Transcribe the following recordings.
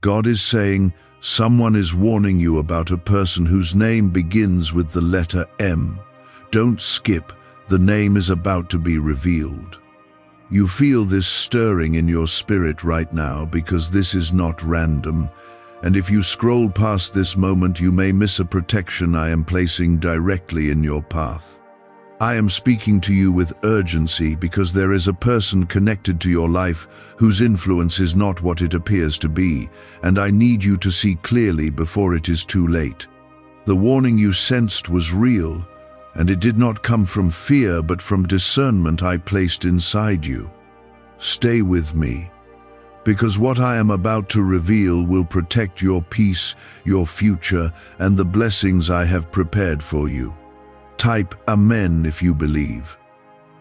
God is saying, someone is warning you about a person whose name begins with the letter M. Don't skip, the name is about to be revealed. You feel this stirring in your spirit right now because this is not random, and if you scroll past this moment, you may miss a protection I am placing directly in your path. I am speaking to you with urgency because there is a person connected to your life whose influence is not what it appears to be, and I need you to see clearly before it is too late. The warning you sensed was real, and it did not come from fear but from discernment I placed inside you. Stay with me, because what I am about to reveal will protect your peace, your future, and the blessings I have prepared for you. Type Amen if you believe.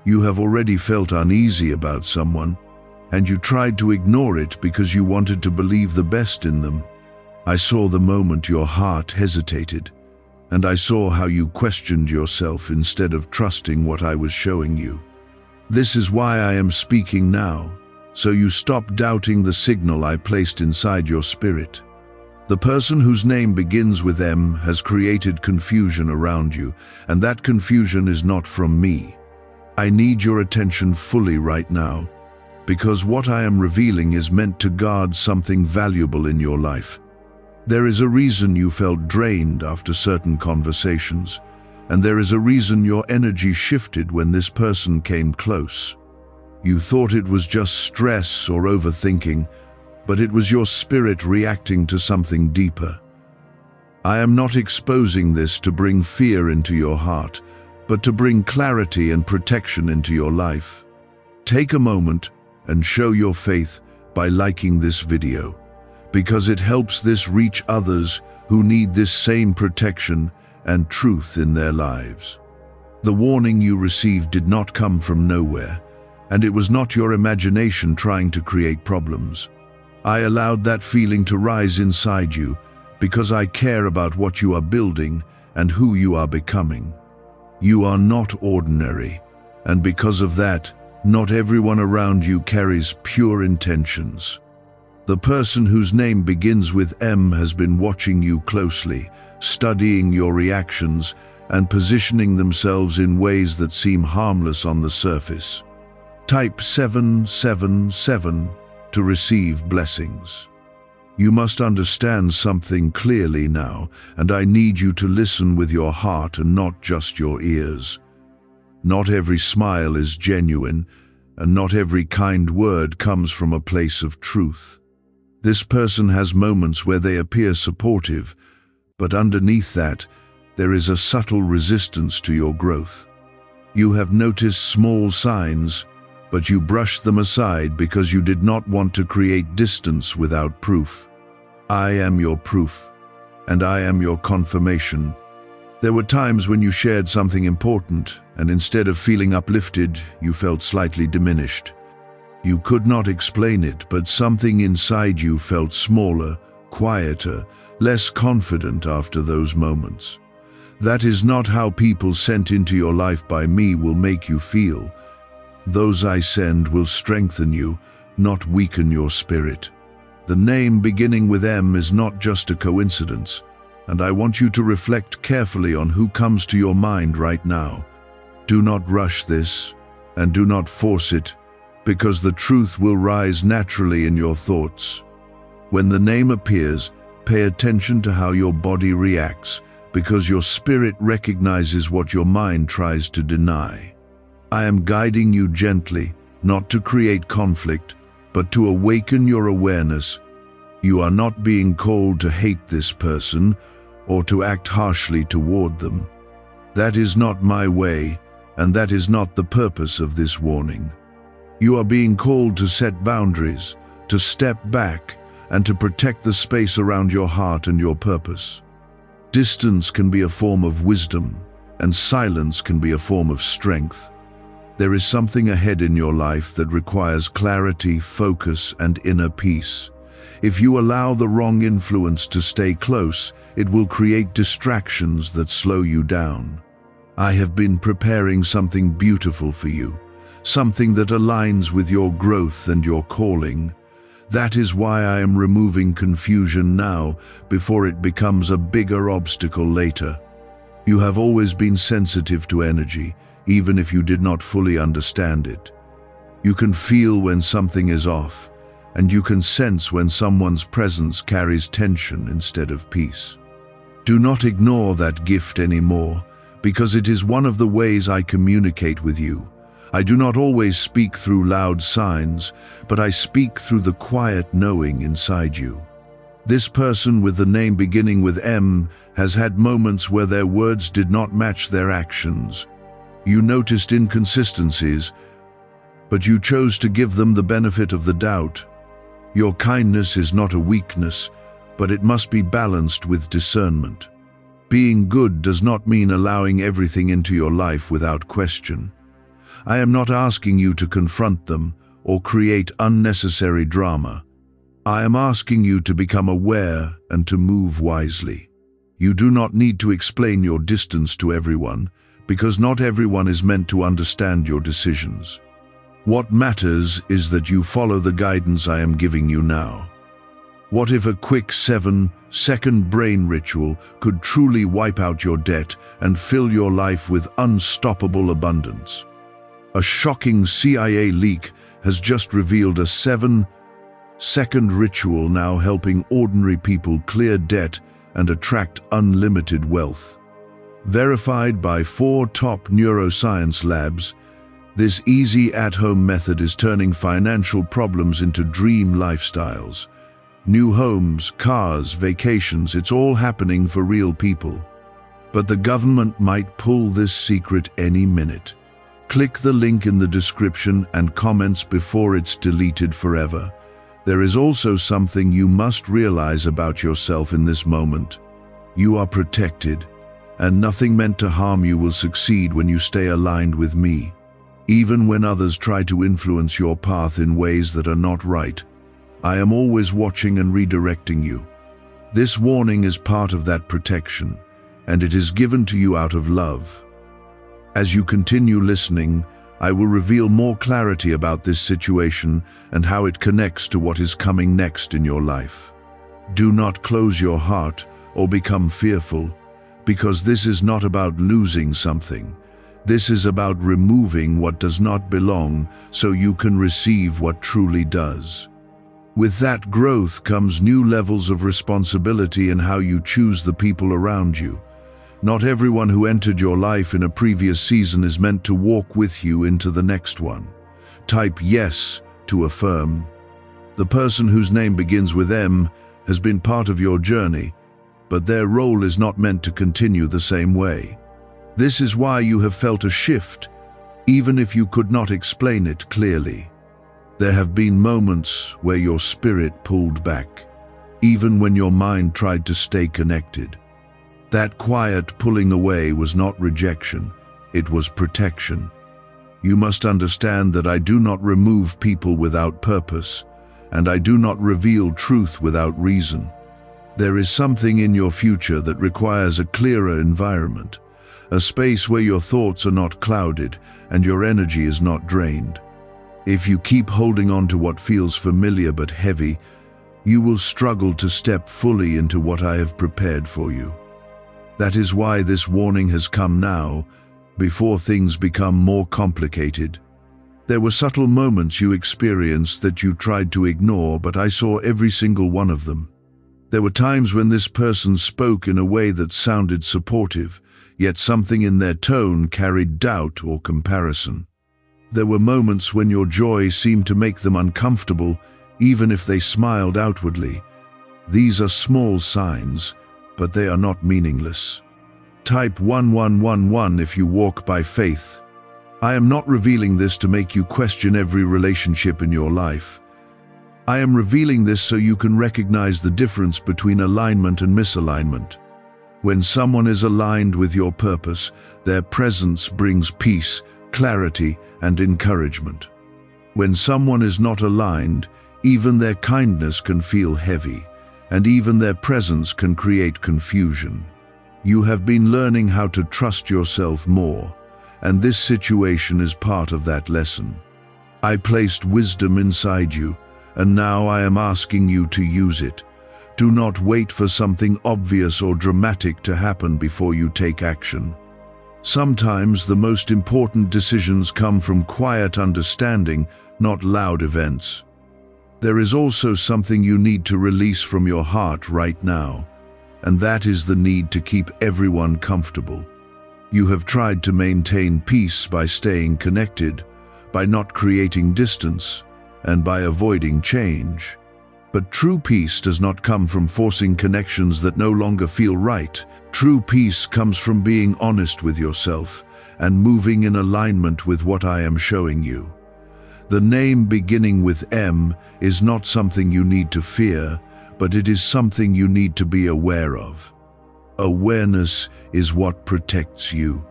You have already felt uneasy about someone, and you tried to ignore it because you wanted to believe the best in them. I saw the moment your heart hesitated, and I saw how you questioned yourself instead of trusting what I was showing you. This is why I am speaking now, so you stop doubting the signal I placed inside your spirit. The person whose name begins with M has created confusion around you, and that confusion is not from me. I need your attention fully right now, because what I am revealing is meant to guard something valuable in your life. There is a reason you felt drained after certain conversations, and there is a reason your energy shifted when this person came close. You thought it was just stress or overthinking, but it was your spirit reacting to something deeper. I am not exposing this to bring fear into your heart, but to bring clarity and protection into your life. Take a moment and show your faith by liking this video, because it helps this reach others who need this same protection and truth in their lives. The warning you received did not come from nowhere, and it was not your imagination trying to create problems. I allowed that feeling to rise inside you because I care about what you are building and who you are becoming. You are not ordinary, and because of that, not everyone around you carries pure intentions. The person whose name begins with M has been watching you closely, studying your reactions, and positioning themselves in ways that seem harmless on the surface. Type 777 to receive blessings. You must understand something clearly now, and I need you to listen with your heart and not just your ears. Not every smile is genuine, and not every kind word comes from a place of truth. This person has moments where they appear supportive, but underneath that, there is a subtle resistance to your growth. You have noticed small signs, but you brushed them aside because you did not want to create distance without proof. I am your proof, and I am your confirmation. There were times when you shared something important, and instead of feeling uplifted, you felt slightly diminished. You could not explain it, but something inside you felt smaller, quieter, less confident after those moments. That is not how people sent into your life by me will make you feel. Those I send will strengthen you, not weaken your spirit. The name beginning with M is not just a coincidence, and I want you to reflect carefully on who comes to your mind right now. Do not rush this, and do not force it, because the truth will rise naturally in your thoughts. When the name appears, pay attention to how your body reacts, because your spirit recognizes what your mind tries to deny. I am guiding you gently, not to create conflict, but to awaken your awareness. You are not being called to hate this person or to act harshly toward them. That is not my way, and that is not the purpose of this warning. You are being called to set boundaries, to step back, and to protect the space around your heart and your purpose. Distance can be a form of wisdom, and silence can be a form of strength. There is something ahead in your life that requires clarity, focus, and inner peace. If you allow the wrong influence to stay close, it will create distractions that slow you down. I have been preparing something beautiful for you, something that aligns with your growth and your calling. That is why I am removing confusion now, before it becomes a bigger obstacle later. You have always been sensitive to energy, even if you did not fully understand it. You can feel when something is off, and you can sense when someone's presence carries tension instead of peace. Do not ignore that gift anymore, because it is one of the ways I communicate with you. I do not always speak through loud signs, but I speak through the quiet knowing inside you. This person with the name beginning with M has had moments where their words did not match their actions. You noticed inconsistencies, but you chose to give them the benefit of the doubt. Your kindness is not a weakness, but it must be balanced with discernment. Being good does not mean allowing everything into your life without question. I am not asking you to confront them or create unnecessary drama. I am asking you to become aware and to move wisely. You do not need to explain your distance to everyone, because not everyone is meant to understand your decisions. What matters is that you follow the guidance I am giving you now. What if a quick 7-second brain ritual could truly wipe out your debt and fill your life with unstoppable abundance? A shocking CIA leak has just revealed a 7-second ritual now helping ordinary people clear debt and attract unlimited wealth. Verified by 4 top neuroscience labs, this easy at-home method is turning financial problems into dream lifestyles. New homes, cars, vacations, it's all happening for real people. But the government might pull this secret any minute. Click the link in the description and comments before it's deleted forever. There is also something you must realize about yourself in this moment. You are protected, and nothing meant to harm you will succeed when you stay aligned with me. Even when others try to influence your path in ways that are not right, I am always watching and redirecting you. This warning is part of that protection, and it is given to you out of love. As you continue listening, I will reveal more clarity about this situation and how it connects to what is coming next in your life. Do not close your heart or become fearful, because this is not about losing something. This is about removing what does not belong so you can receive what truly does. With that growth comes new levels of responsibility in how you choose the people around you. Not everyone who entered your life in a previous season is meant to walk with you into the next one. Type yes to affirm. The person whose name begins with M has been part of your journey, but their role is not meant to continue the same way. This is why you have felt a shift, even if you could not explain it clearly. There have been moments where your spirit pulled back, even when your mind tried to stay connected. That quiet pulling away was not rejection, it was protection. You must understand that I do not remove people without purpose, and I do not reveal truth without reason. There is something in your future that requires a clearer environment, a space where your thoughts are not clouded and your energy is not drained. If you keep holding on to what feels familiar but heavy, you will struggle to step fully into what I have prepared for you. That is why this warning has come now, before things become more complicated. There were subtle moments you experienced that you tried to ignore, but I saw every single one of them. There were times when this person spoke in a way that sounded supportive, yet something in their tone carried doubt or comparison. There were moments when your joy seemed to make them uncomfortable, even if they smiled outwardly. These are small signs, but they are not meaningless. Type 1111 if you walk by faith. I am not revealing this to make you question every relationship in your life. I am revealing this so you can recognize the difference between alignment and misalignment. When someone is aligned with your purpose, their presence brings peace, clarity, and encouragement. When someone is not aligned, even their kindness can feel heavy, and even their presence can create confusion. You have been learning how to trust yourself more, and this situation is part of that lesson. I placed wisdom inside you, and now I am asking you to use it. Do not wait for something obvious or dramatic to happen before you take action. Sometimes the most important decisions come from quiet understanding, not loud events. There is also something you need to release from your heart right now, and that is the need to keep everyone comfortable. You have tried to maintain peace by staying connected, by not creating distance, and by avoiding change. But true peace does not come from forcing connections that no longer feel right. True peace comes from being honest with yourself and moving in alignment with what I am showing you. The name beginning with M is not something you need to fear, but it is something you need to be aware of. Awareness is what protects you,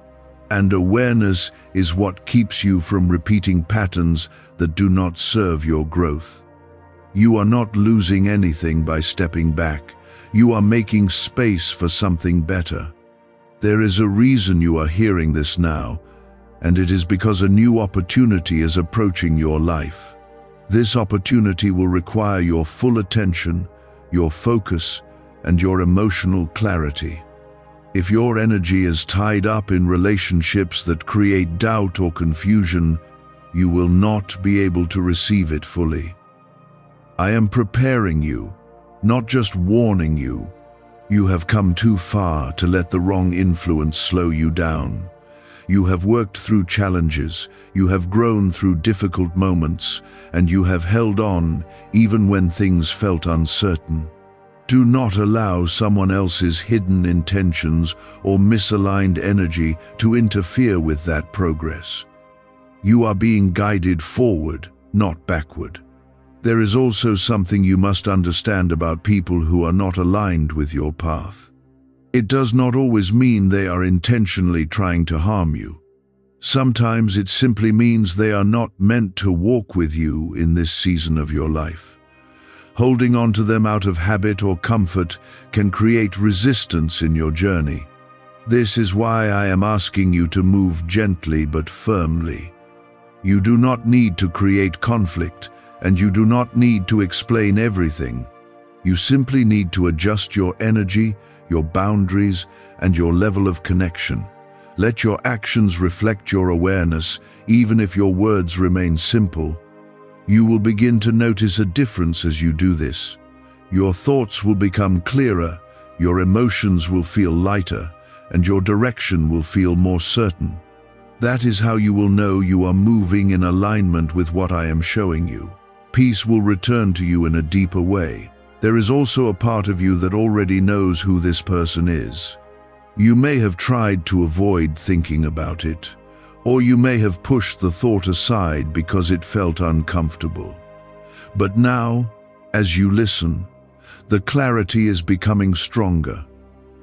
and awareness is what keeps you from repeating patterns that do not serve your growth. You are not losing anything by stepping back. You are making space for something better. There is a reason you are hearing this now, and it is because a new opportunity is approaching your life. This opportunity will require your full attention, your focus, and your emotional clarity. If your energy is tied up in relationships that create doubt or confusion, you will not be able to receive it fully. I am preparing you, not just warning you. You have come too far to let the wrong influence slow you down. You have worked through challenges, you have grown through difficult moments, and you have held on even when things felt uncertain. Do not allow someone else's hidden intentions or misaligned energy to interfere with that progress. You are being guided forward, not backward. There is also something you must understand about people who are not aligned with your path. It does not always mean they are intentionally trying to harm you. Sometimes it simply means they are not meant to walk with you in this season of your life. Holding on to them out of habit or comfort can create resistance in your journey. This is why I am asking you to move gently but firmly. You do not need to create conflict, and you do not need to explain everything. You simply need to adjust your energy, your boundaries, and your level of connection. Let your actions reflect your awareness, even if your words remain simple. You will begin to notice a difference as you do this. Your thoughts will become clearer, your emotions will feel lighter, and your direction will feel more certain. That is how you will know you are moving in alignment with what I am showing you. Peace will return to you in a deeper way. There is also a part of you that already knows who this person is. You may have tried to avoid thinking about it, or you may have pushed the thought aside because it felt uncomfortable. But now, as you listen, the clarity is becoming stronger.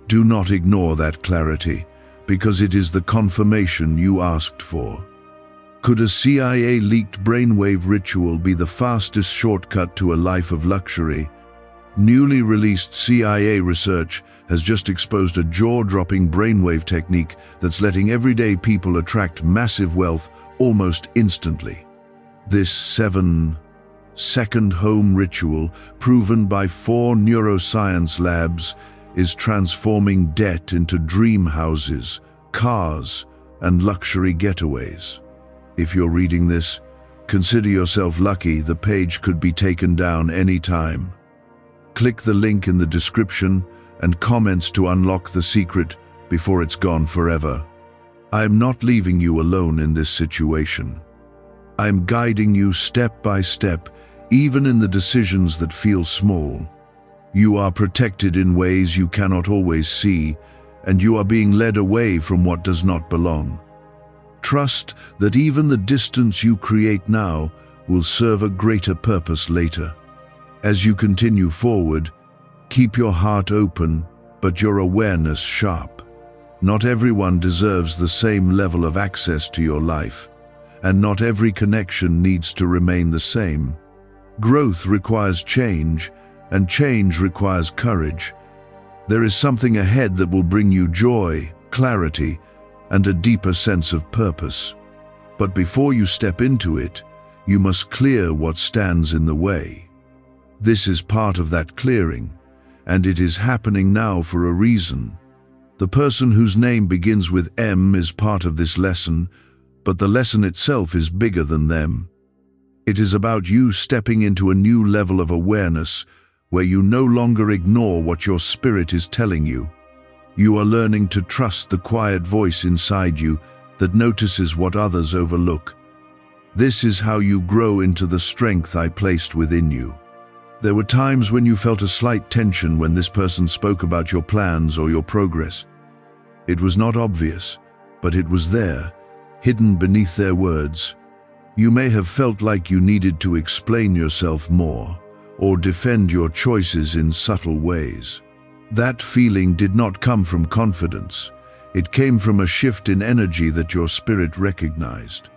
Do not ignore that clarity, because it is the confirmation you asked for. Could a CIA-leaked brainwave ritual be the fastest shortcut to a life of luxury? Newly released CIA research has just exposed a jaw-dropping brainwave technique that's letting everyday people attract massive wealth almost instantly. This 7-second home ritual, proven by 4 neuroscience labs, is transforming debt into dream houses, cars, and luxury getaways. If you're reading this, consider yourself lucky. The page could be taken down any time. Click the link in the description and comments to unlock the secret before it's gone forever. I am not leaving you alone in this situation. I am guiding you step by step, even in the decisions that feel small. You are protected in ways you cannot always see, and you are being led away from what does not belong. Trust that even the distance you create now will serve a greater purpose later. As you continue forward, keep your heart open, but your awareness sharp. Not everyone deserves the same level of access to your life, and not every connection needs to remain the same. Growth requires change, and change requires courage. There is something ahead that will bring you joy, clarity, and a deeper sense of purpose. But before you step into it, you must clear what stands in the way. This is part of that clearing, and it is happening now for a reason. The person whose name begins with M is part of this lesson, but the lesson itself is bigger than them. It is about you stepping into a new level of awareness where you no longer ignore what your spirit is telling you. You are learning to trust the quiet voice inside you that notices what others overlook. This is how you grow into the strength I placed within you. There were times when you felt a slight tension when this person spoke about your plans or your progress. It was not obvious, but it was there, hidden beneath their words. You may have felt like you needed to explain yourself more, or defend your choices in subtle ways. That feeling did not come from confidence. It came from a shift in energy that your spirit recognized.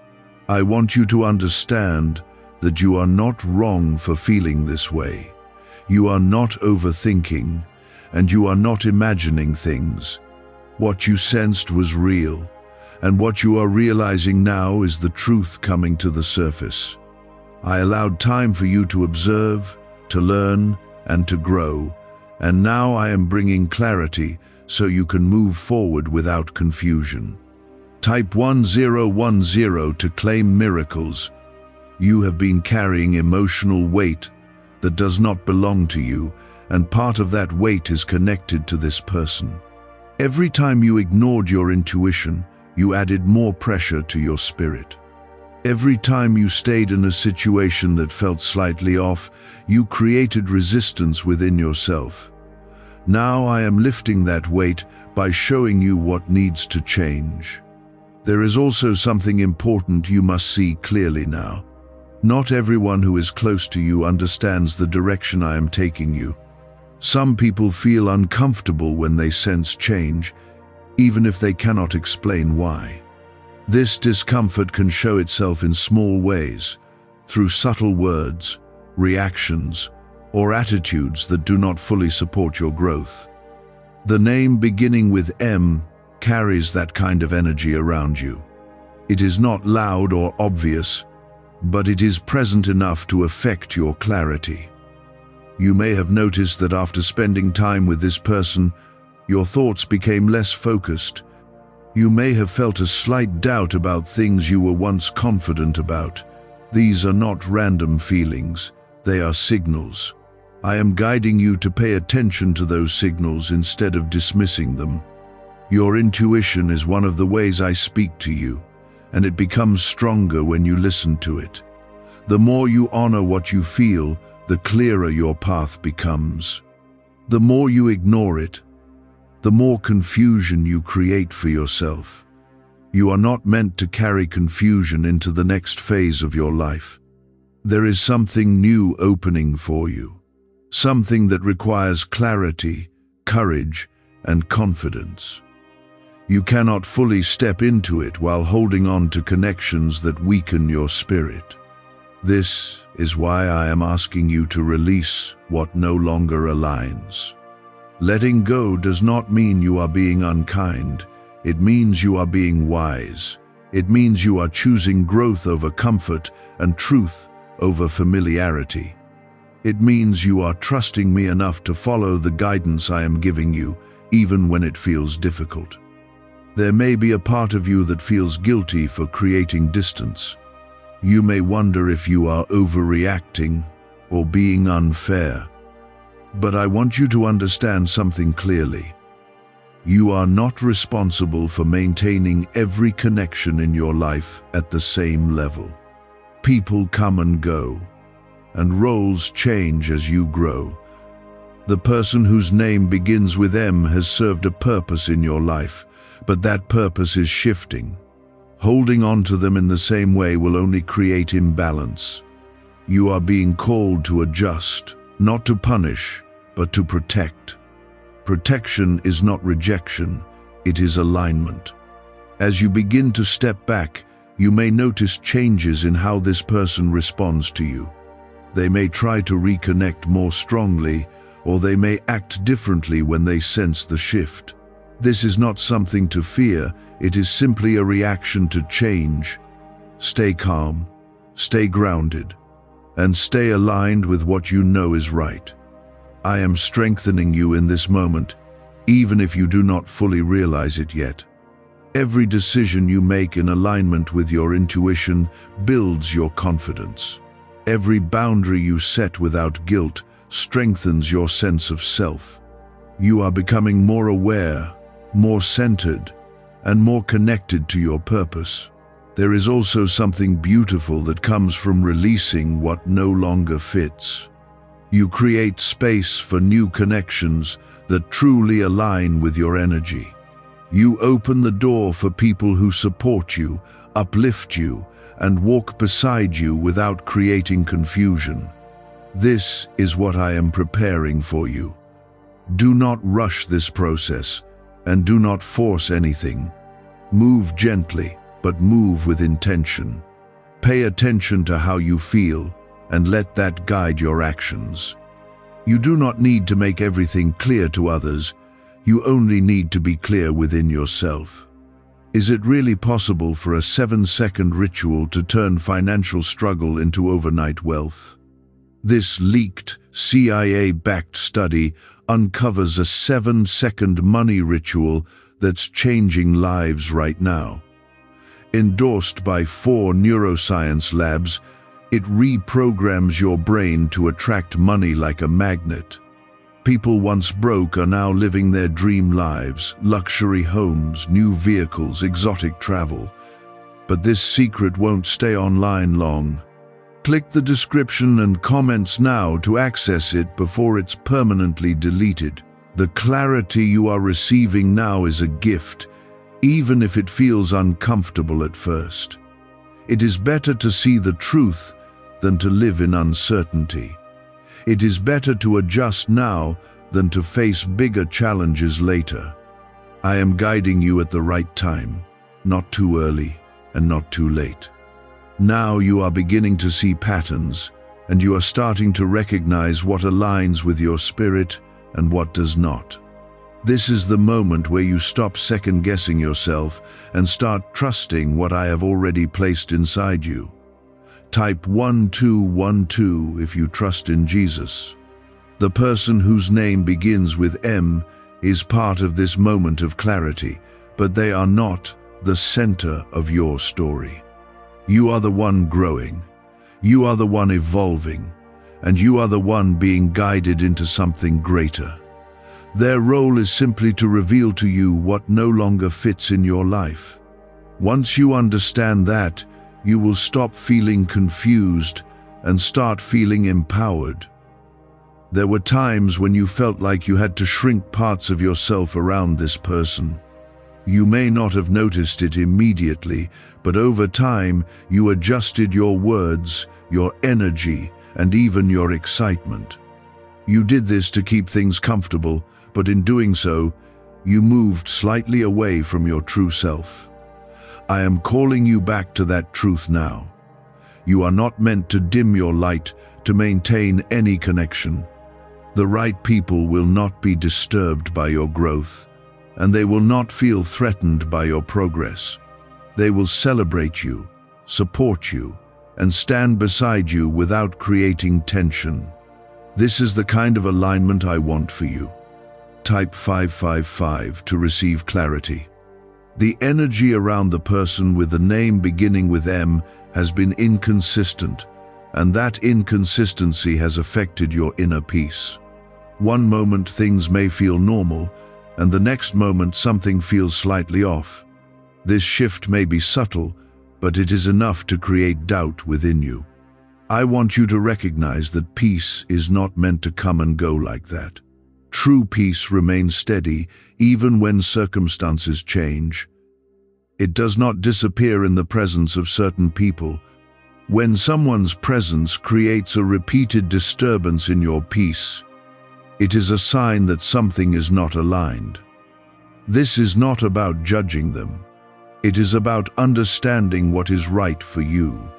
I want you to understand that you are not wrong for feeling this way. You are not overthinking, and you are not imagining things. What you sensed was real, and what you are realizing now is the truth coming to the surface. I allowed time for you to observe, to learn, and to grow, and now I am bringing clarity so you can move forward without confusion. Type 1010 to claim miracles. You have been carrying emotional weight that does not belong to you, and part of that weight is connected to this person. Every time you ignored your intuition, you added more pressure to your spirit. Every time you stayed in a situation that felt slightly off, you created resistance within yourself. Now I am lifting that weight by showing you what needs to change. There is also something important you must see clearly now. Not everyone who is close to you understands the direction I am taking you. Some people feel uncomfortable when they sense change, even if they cannot explain why. This discomfort can show itself in small ways, through subtle words, reactions, or attitudes that do not fully support your growth. The name beginning with M carries that kind of energy around you. It is not loud or obvious, but it is present enough to affect your clarity. You may have noticed that after spending time with this person, your thoughts became less focused. You may have felt a slight doubt about things you were once confident about. These are not random feelings, they are signals. I am guiding you to pay attention to those signals instead of dismissing them. Your intuition is one of the ways I speak to you, and it becomes stronger when you listen to it. The more you honor what you feel, the clearer your path becomes. The more you ignore it, the more confusion you create for yourself. You are not meant to carry confusion into the next phase of your life. There is something new opening for you, something that requires clarity, courage, and confidence. You cannot fully step into it while holding on to connections that weaken your spirit. This is why I am asking you to release what no longer aligns. Letting go does not mean you are being unkind. It means you are being wise. It means you are choosing growth over comfort and truth over familiarity. It means you are trusting me enough to follow the guidance I am giving you, even when it feels difficult. There may be a part of you that feels guilty for creating distance. You may wonder if you are overreacting or being unfair. But I want you to understand something clearly. You are not responsible for maintaining every connection in your life at the same level. People come and go, and roles change as you grow. The person whose name begins with M has served a purpose in your life, but that purpose is shifting. Holding on to them in the same way will only create imbalance. You are being called to adjust, not to punish, but to protect. Protection is not rejection, it is alignment. As you begin to step back, you may notice changes in how this person responds to you. They may try to reconnect more strongly, or they may act differently when they sense the shift. This is not something to fear, it is simply a reaction to change. Stay calm, stay grounded, and stay aligned with what you know is right. I am strengthening you in this moment, even if you do not fully realize it yet. Every decision you make in alignment with your intuition builds your confidence. Every boundary you set without guilt strengthens your sense of self. You are becoming more aware, more centered, and more connected to your purpose. There is also something beautiful that comes from releasing what no longer fits. You create space for new connections that truly align with your energy. You open the door for people who support you, uplift you, and walk beside you without creating confusion. This is what I am preparing for you. Do not rush this process, and do not force anything. Move gently, but move with intention. Pay attention to how you feel, and let that guide your actions. You do not need to make everything clear to others. You only need to be clear within yourself. Is it really possible for a 7-second ritual to turn financial struggle into overnight wealth? This leaked, CIA-backed study uncovers a 7-second money ritual that's changing lives right now. Endorsed by 4 neuroscience labs, it reprograms your brain to attract money like a magnet. People once broke are now living their dream lives, luxury homes, new vehicles, exotic travel. But this secret won't stay online long. Click the description and comments now to access it before it's permanently deleted. The clarity you are receiving now is a gift, even if it feels uncomfortable at first. It is better to see the truth than to live in uncertainty. It is better to adjust now than to face bigger challenges later. I am guiding you at the right time, not too early and not too late. Now you are beginning to see patterns, and you are starting to recognize what aligns with your spirit and what does not. This is the moment where you stop second-guessing yourself and start trusting what I have already placed inside you. Type 1212 if you trust in Jesus. The person whose name begins with M is part of this moment of clarity, but they are not the center of your story. You are the one growing, you are the one evolving, and you are the one being guided into something greater. Their role is simply to reveal to you what no longer fits in your life. Once you understand that, you will stop feeling confused and start feeling empowered. There were times when you felt like you had to shrink parts of yourself around this person. You may not have noticed it immediately, but over time you adjusted your words, your energy, and even your excitement. You did this to keep things comfortable, but in doing so, you moved slightly away from your true self. I am calling you back to that truth now. You are not meant to dim your light to maintain any connection. The right people will not be disturbed by your growth, and they will not feel threatened by your progress. They will celebrate you, support you, and stand beside you without creating tension. This is the kind of alignment I want for you. Type 555 to receive clarity. The energy around the person with the name beginning with M has been inconsistent, and that inconsistency has affected your inner peace. One moment things may feel normal, and the next moment something feels slightly off. This shift may be subtle, but it is enough to create doubt within you. I want you to recognize that peace is not meant to come and go like that. True peace remains steady even when circumstances change. It does not disappear in the presence of certain people. When someone's presence creates a repeated disturbance in your peace, it is a sign that something is not aligned. This is not about judging them. It is about understanding what is right for you.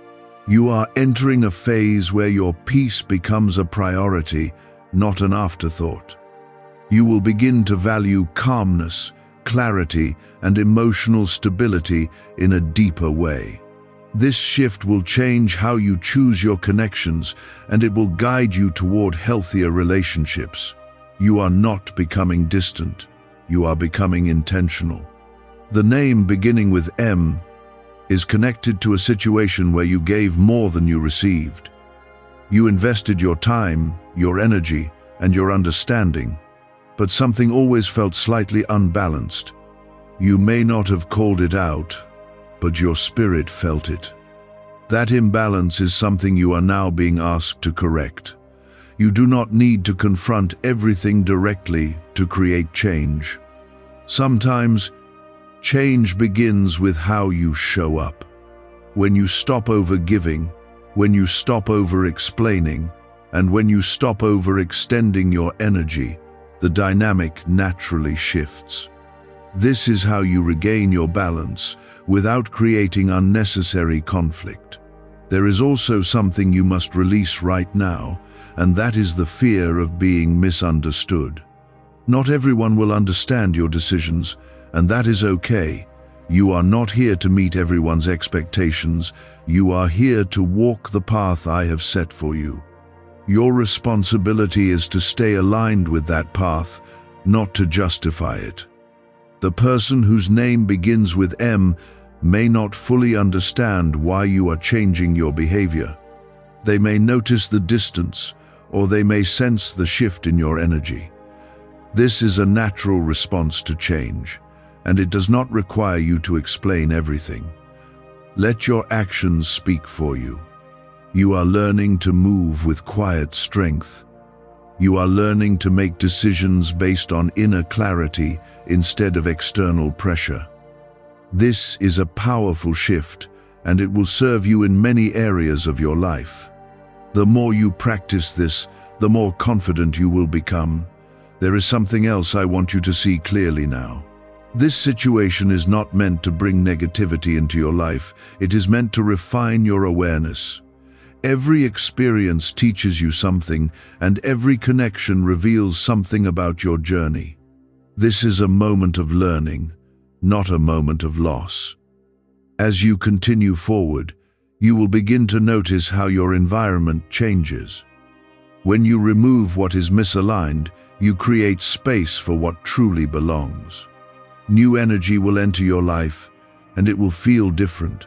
You are entering a phase where your peace becomes a priority, not an afterthought. You will begin to value calmness, clarity, and emotional stability in a deeper way. This shift will change how you choose your connections, and it will guide you toward healthier relationships. You are not becoming distant. You are becoming intentional. The name beginning with M is connected to a situation where you gave more than you received. You invested your time, your energy, and your understanding, but something always felt slightly unbalanced. You may not have called it out, but your spirit felt it. That imbalance is something you are now being asked to correct. You do not need to confront everything directly to create change. Sometimes, change begins with how you show up. When you stop over-giving, when you stop over-explaining, and when you stop overextending your energy, the dynamic naturally shifts. This is how you regain your balance without creating unnecessary conflict. There is also something you must release right now, and that is the fear of being misunderstood. Not everyone will understand your decisions, and that is okay. You are not here to meet everyone's expectations. You are here to walk the path I have set for you. Your responsibility is to stay aligned with that path, not to justify it. The person whose name begins with M may not fully understand why you are changing your behavior. They may notice the distance, or they may sense the shift in your energy. This is a natural response to change, and it does not require you to explain everything. Let your actions speak for you. You are learning to move with quiet strength. You are learning to make decisions based on inner clarity instead of external pressure. This is a powerful shift, and it will serve you in many areas of your life. The more you practice this, the more confident you will become. There is something else I want you to see clearly now. This situation is not meant to bring negativity into your life. It is meant to refine your awareness. Every experience teaches you something, and every connection reveals something about your journey. This is a moment of learning, not a moment of loss. As you continue forward, you will begin to notice how your environment changes. When you remove what is misaligned, you create space for what truly belongs. New energy will enter your life, and it will feel different.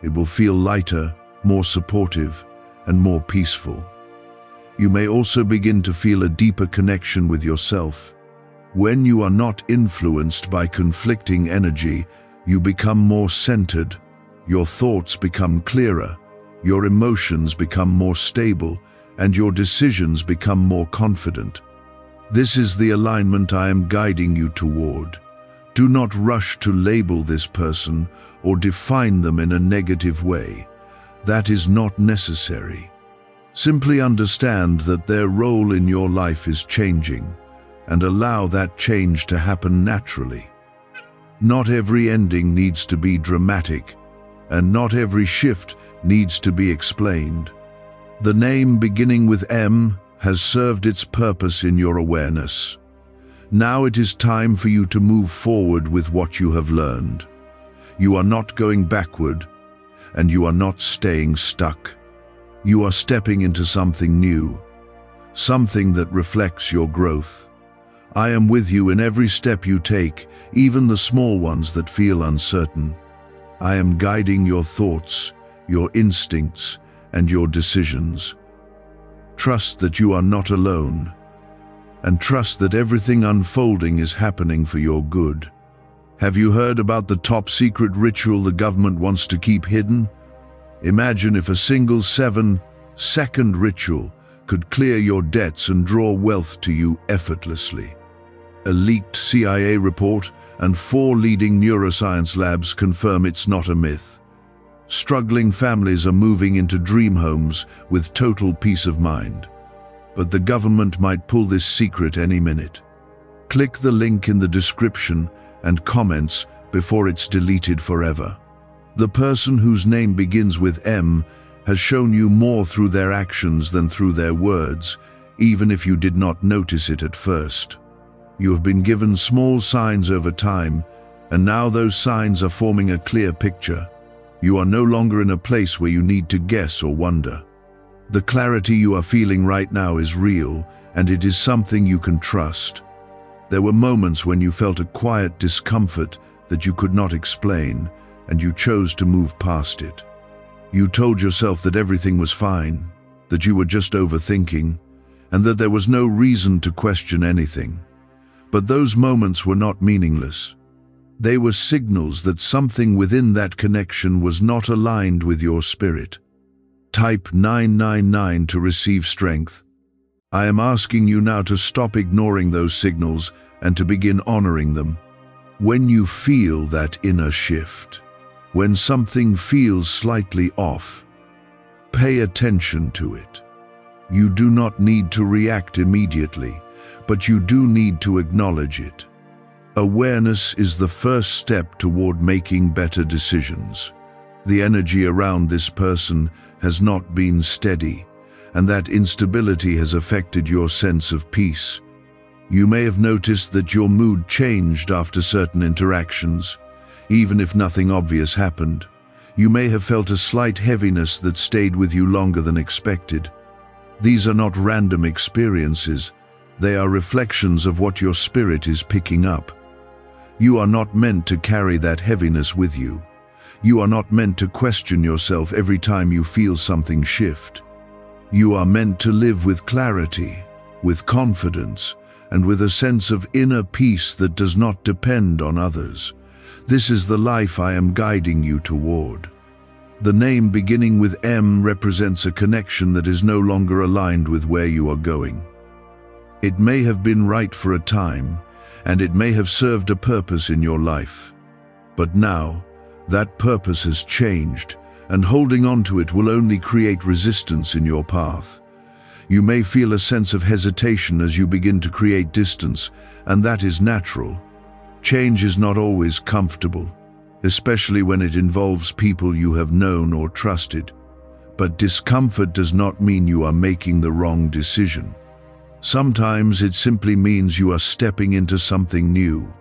It will feel lighter, more supportive, and more peaceful. You may also begin to feel a deeper connection with yourself. When you are not influenced by conflicting energy, you become more centered, your thoughts become clearer, your emotions become more stable, and your decisions become more confident. This is the alignment I am guiding you toward. Do not rush to label this person or define them in a negative way. That is not necessary. Simply understand that their role in your life is changing, and allow that change to happen naturally. Not every ending needs to be dramatic, and not every shift needs to be explained. The name beginning with M has served its purpose in your awareness. Now it is time for you to move forward with what you have learned. You are not going backward, and you are not staying stuck. You are stepping into something new, something that reflects your growth. I am with you in every step you take, even the small ones that feel uncertain. I am guiding your thoughts, your instincts, and your decisions. Trust that you are not alone, and trust that everything unfolding is happening for your good. Have you heard about the top-secret ritual the government wants to keep hidden? Imagine if a single 7-second ritual could clear your debts and draw wealth to you effortlessly. A leaked CIA report and 4 leading neuroscience labs confirm it's not a myth. Struggling families are moving into dream homes with total peace of mind. But the government might pull this secret any minute. Click the link in the description and comments before it's deleted forever. The person whose name begins with M has shown you more through their actions than through their words, even if you did not notice it at first. You have been given small signs over time, and now those signs are forming a clear picture. You are no longer in a place where you need to guess or wonder. The clarity you are feeling right now is real, and it is something you can trust. There were moments when you felt a quiet discomfort that you could not explain, and you chose to move past it. You told yourself that everything was fine, that you were just overthinking, and that there was no reason to question anything. But those moments were not meaningless. They were signals that something within that connection was not aligned with your spirit. Type 999 to receive strength. I am asking you now to stop ignoring those signals and to begin honoring them. When you feel that inner shift, when something feels slightly off, pay attention to it. You do not need to react immediately, but you do need to acknowledge it. Awareness is the first step toward making better decisions. The energy around this person has not been steady, and that instability has affected your sense of peace. You may have noticed that your mood changed after certain interactions. Even if nothing obvious happened, you may have felt a slight heaviness that stayed with you longer than expected. These are not random experiences. They are reflections of what your spirit is picking up. You are not meant to carry that heaviness with you. You are not meant to question yourself every time you feel something shift. You are meant to live with clarity, with confidence, and with a sense of inner peace that does not depend on others. This is the life I am guiding you toward. The name beginning with M represents a connection that is no longer aligned with where you are going. It may have been right for a time, and it may have served a purpose in your life. But now, that purpose has changed, and holding on to it will only create resistance in your path. You may feel a sense of hesitation as you begin to create distance, and that is natural. Change is not always comfortable, especially when it involves people you have known or trusted. But discomfort does not mean you are making the wrong decision. Sometimes it simply means you are stepping into something new.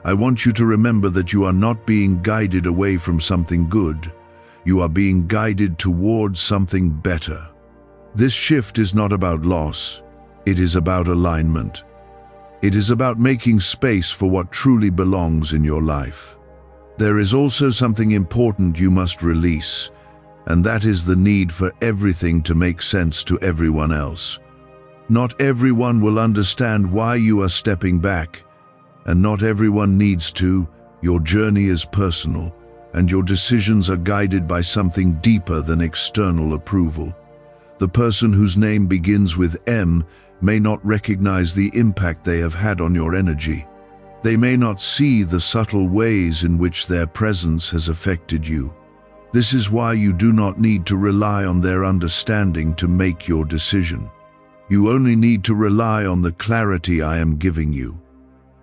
I want you to remember that you are not being guided away from something good. You are being guided towards something better. This shift is not about loss. It is about alignment. It is about making space for what truly belongs in your life. There is also something important you must release, and that is the need for everything to make sense to everyone else. Not everyone will understand why you are stepping back, and not everyone needs to. Your journey is personal, and your decisions are guided by something deeper than external approval. The person whose name begins with M may not recognize the impact they have had on your energy. They may not see the subtle ways in which their presence has affected you. This is why you do not need to rely on their understanding to make your decision. You only need to rely on the clarity I am giving you.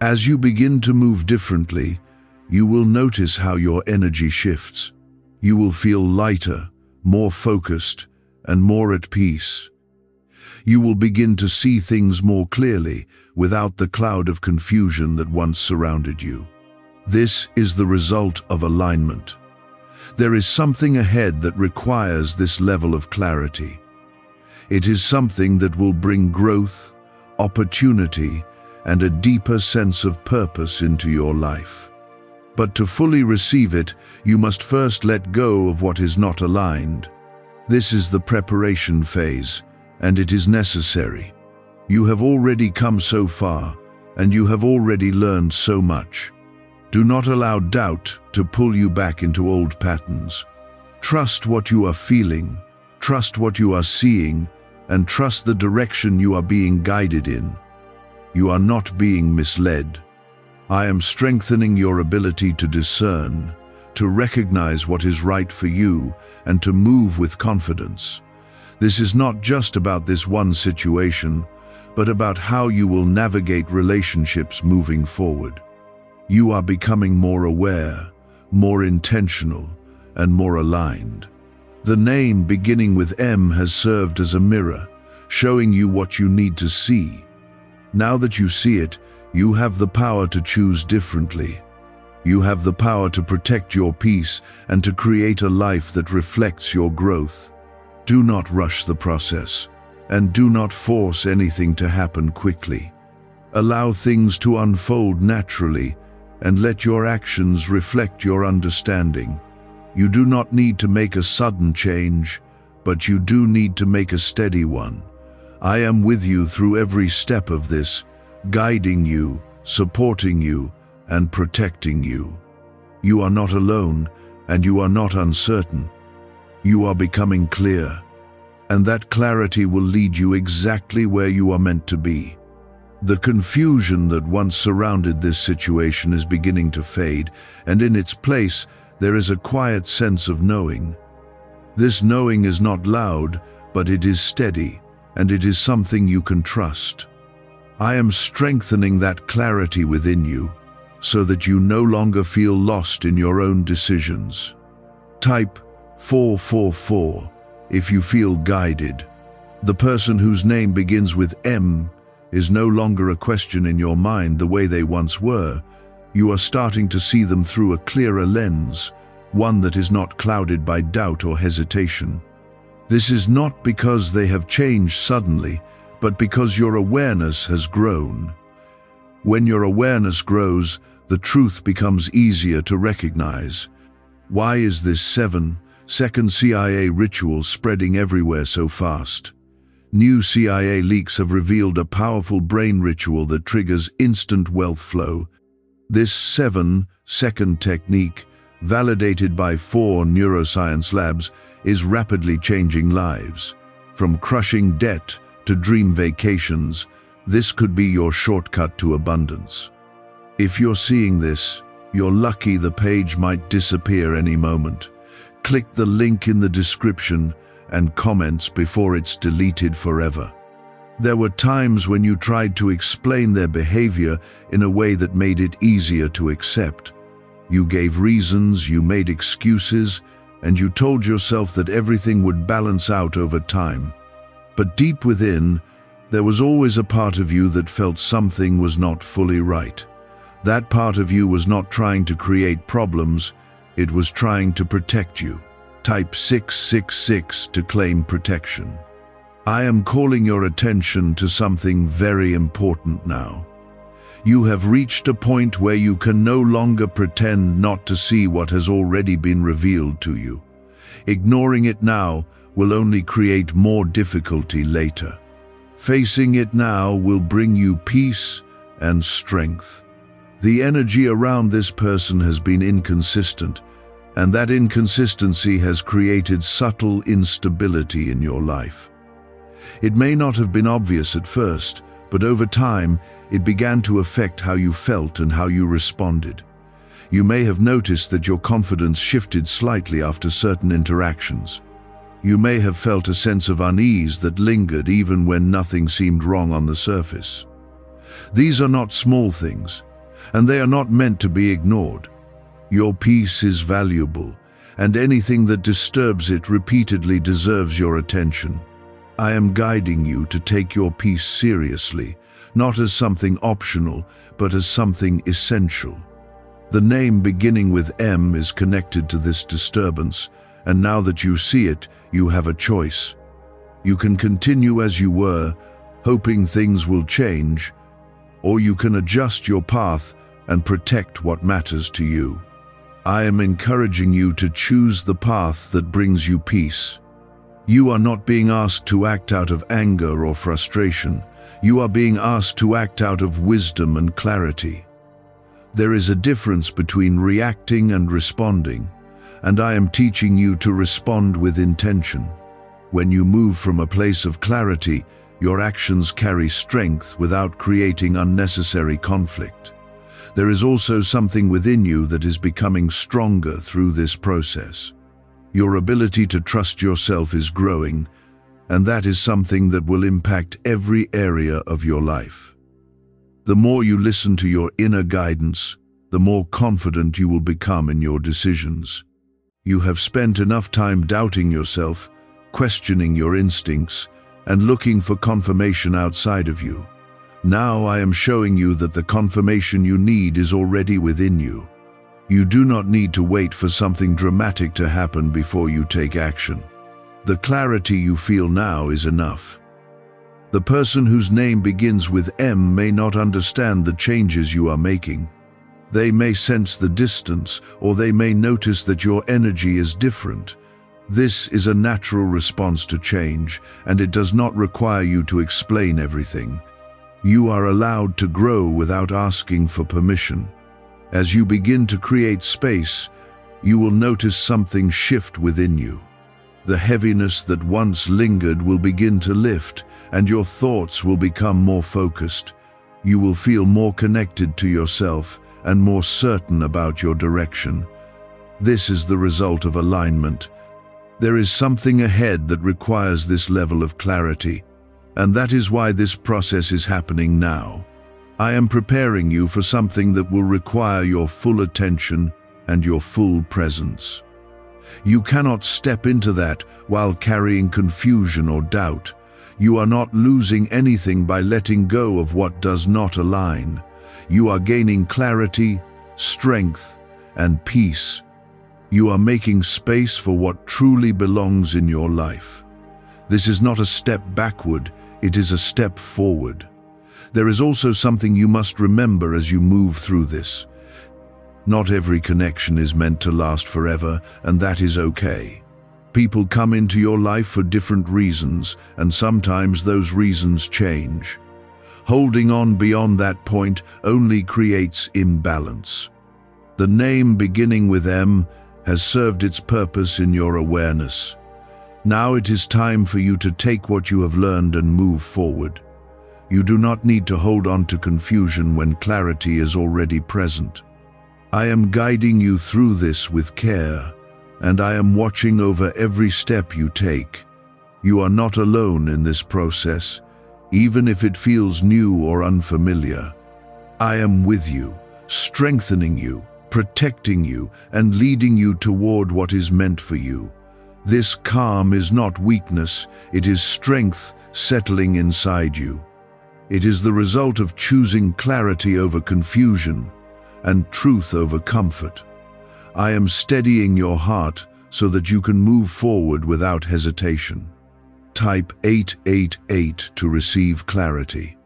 As you begin to move differently, you will notice how your energy shifts. You will feel lighter, more focused, and more at peace. You will begin to see things more clearly without the cloud of confusion that once surrounded you. This is the result of alignment. There is something ahead that requires this level of clarity. It is something that will bring growth, opportunity, and a deeper sense of purpose into your life. But to fully receive it, you must first let go of what is not aligned. This is the preparation phase, and it is necessary. You have already come so far, and you have already learned so much. Do not allow doubt to pull you back into old patterns. Trust what you are feeling, trust what you are seeing, and trust the direction you are being guided in. You are not being misled. I am strengthening your ability to discern, to recognize what is right for you, and to move with confidence. This is not just about this one situation, but about how you will navigate relationships moving forward. You are becoming more aware, more intentional, and more aligned. The name beginning with M has served as a mirror, showing you what you need to see. Now that you see it, you have the power to choose differently. You have the power to protect your peace and to create a life that reflects your growth. Do not rush the process, and do not force anything to happen quickly. Allow things to unfold naturally, and let your actions reflect your understanding. You do not need to make a sudden change, but you do need to make a steady one. I am with you through every step of this, guiding you, supporting you, and protecting you. You are not alone, and you are not uncertain. You are becoming clear, and that clarity will lead you exactly where you are meant to be. The confusion that once surrounded this situation is beginning to fade, and in its place, there is a quiet sense of knowing. This knowing is not loud, but it is steady, and it is something you can trust. I am strengthening that clarity within you, so that you no longer feel lost in your own decisions. Type 444 if you feel guided. The person whose name begins with M is no longer a question in your mind the way they once were. You are starting to see them through a clearer lens, one that is not clouded by doubt or hesitation. This is not because they have changed suddenly, but because your awareness has grown. When your awareness grows, the truth becomes easier to recognize. Why is this 7-second CIA ritual spreading everywhere so fast? New CIA leaks have revealed a powerful brain ritual that triggers instant wealth flow. This 7-second technique, validated by 4 neuroscience labs, is rapidly changing lives. From crushing debt to dream vacations, this could be your shortcut to abundance. If you're seeing this, you're lucky. The page might disappear any moment. Click the link in the description and comments before it's deleted forever. There were times when you tried to explain their behavior in a way that made it easier to accept. You gave reasons, you made excuses, and you told yourself that everything would balance out over time. But deep within, there was always a part of you that felt something was not fully right. That part of you was not trying to create problems, it was trying to protect you. Type 666 to claim protection. I am calling your attention to something very important now. You have reached a point where you can no longer pretend not to see what has already been revealed to you. Ignoring it now will only create more difficulty later. Facing it now will bring you peace and strength. The energy around this person has been inconsistent, and that inconsistency has created subtle instability in your life. It may not have been obvious at first, but over time, it began to affect how you felt and how you responded. You may have noticed that your confidence shifted slightly after certain interactions. You may have felt a sense of unease that lingered even when nothing seemed wrong on the surface. These are not small things, and they are not meant to be ignored. Your peace is valuable, and anything that disturbs it repeatedly deserves your attention. I am guiding you to take your peace seriously, not as something optional, but as something essential. The name beginning with M is connected to this disturbance, and now that you see it, you have a choice. You can continue as you were, hoping things will change, or you can adjust your path and protect what matters to you. I am encouraging you to choose the path that brings you peace. You are not being asked to act out of anger or frustration. You are being asked to act out of wisdom and clarity. There is a difference between reacting and responding, and I am teaching you to respond with intention. When you move from a place of clarity, your actions carry strength without creating unnecessary conflict. There is also something within you that is becoming stronger through this process. Your ability to trust yourself is growing, and that is something that will impact every area of your life. The more you listen to your inner guidance, the more confident you will become in your decisions. You have spent enough time doubting yourself, questioning your instincts, and looking for confirmation outside of you. Now I am showing you that the confirmation you need is already within you. You do not need to wait for something dramatic to happen before you take action. The clarity you feel now is enough. The person whose name begins with M may not understand the changes you are making. They may sense the distance, or they may notice that your energy is different. This is a natural response to change, and it does not require you to explain everything. You are allowed to grow without asking for permission. As you begin to create space, you will notice something shift within you. The heaviness that once lingered will begin to lift, and your thoughts will become more focused. You will feel more connected to yourself and more certain about your direction. This is the result of alignment. There is something ahead that requires this level of clarity, and that is why this process is happening now. I am preparing you for something that will require your full attention and your full presence. You cannot step into that while carrying confusion or doubt. You are not losing anything by letting go of what does not align. You are gaining clarity, strength, and peace. You are making space for what truly belongs in your life. This is not a step backward, it is a step forward. There is also something you must remember as you move through this. Not every connection is meant to last forever, and that is okay. People come into your life for different reasons, and sometimes those reasons change. Holding on beyond that point only creates imbalance. The name beginning with M has served its purpose in your awareness. Now it is time for you to take what you have learned and move forward. You do not need to hold on to confusion when clarity is already present. I am guiding you through this with care, and I am watching over every step you take. You are not alone in this process, even if it feels new or unfamiliar. I am with you, strengthening you, protecting you, and leading you toward what is meant for you. This calm is not weakness, it is strength settling inside you. It is the result of choosing clarity over confusion and truth over comfort. I am steadying your heart so that you can move forward without hesitation. Type 888 to receive clarity.